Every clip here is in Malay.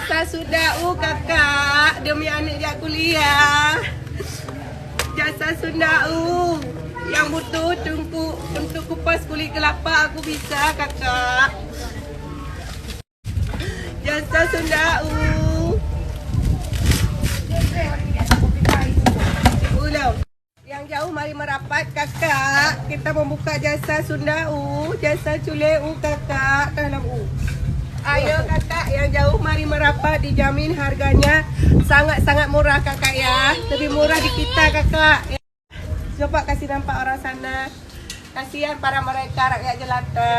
Jasa Sunda kakak, demi anak dia kuliah. Jasa Sunda yang butuh tungku untuk kupas kulit kelapa aku bisa kakak. Jasa Sunda ulang. Yang jauh mari merapat kakak. Kita membuka jasa Sunda jasa Cule kakak dalam Ayo kakak yang jauh mari merapat, dijamin harganya sangat-sangat murah kakak ya. Lebih murah di kita kakak. Coba kasih nampak orang sana. Kasihan para mereka rakyat jelata.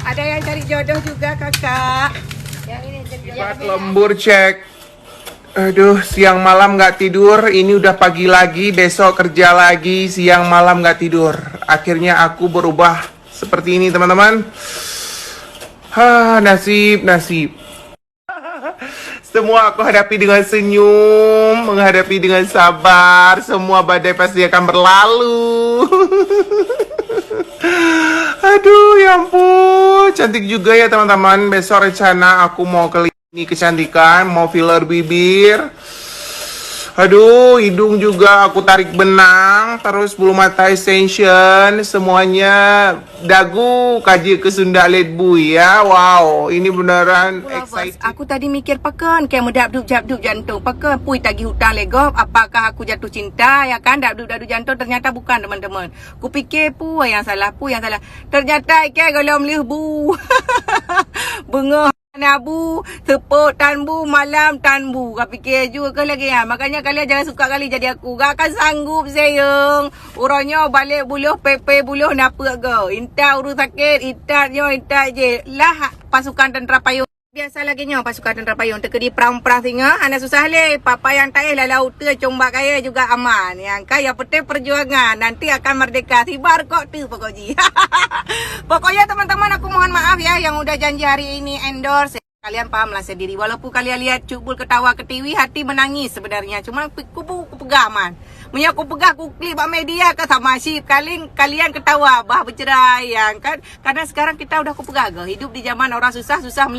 Ada yang cari jodoh juga kakak. Yang ini Cepat lembur cek. Aduh, siang malam nggak tidur. Ini udah pagi lagi, besok kerja lagi. Siang malam nggak tidur. Akhirnya aku berubah seperti ini teman-teman. Nasib. Semua aku hadapi dengan senyum, menghadapi dengan sabar. Semua badai pasti akan berlalu. Aduh, ya ampun. Cantik juga ya teman-teman. Besok rencana aku mau ke klinik kecantikan, mau filler bibir. Aduh, hidung juga aku tarik benang, terus bulu mata extension, semuanya dagu kaji ke Sunda Ledbu ya. Wow, ini beneran exciting. Aku tadi mikir pakan kayak medap duk jantung pakan pui tagi hutang legop, apakah aku jatuh cinta ya kan dap jantung, ternyata bukan teman-teman. Ku fikir pu yang salah. Ternyata kayak golom lihbu. Bengah Nabu, tepuk tanbu, malam tanbu. Kau fikir juga ke lagi ya. Makanya kalian jangan suka kali jadi aku. Gak akan sanggup sayang. Urangnya balik buluh, pepe buluh, napa ke. Intak urus sakit, intak je. Lah pasukan tentera payung. Biasa lagi nyo pasukan tentera payung. Teka di perang-perang singa. Anda susah le. Papa yang tak lah laut tu. Combak kaya juga aman. Yang kaya penting perjuangan. Nanti akan merdeka. Sibar kok tu pokoknya. Pokoknya teman-teman aku mohon maaf ya yang udah janji hari ini endorse. Kalian pahamlah sendiri. Walaupun kalian lihat Cukbul ketawa ke TV, hati menangis sebenarnya. Cuma ku pegah man. Punya aku pegah, aku klik media ke sama si kalian ketawa bah bercerai yang kan. Karena sekarang kita udah ku pegah ke. Hidup di zaman orang susah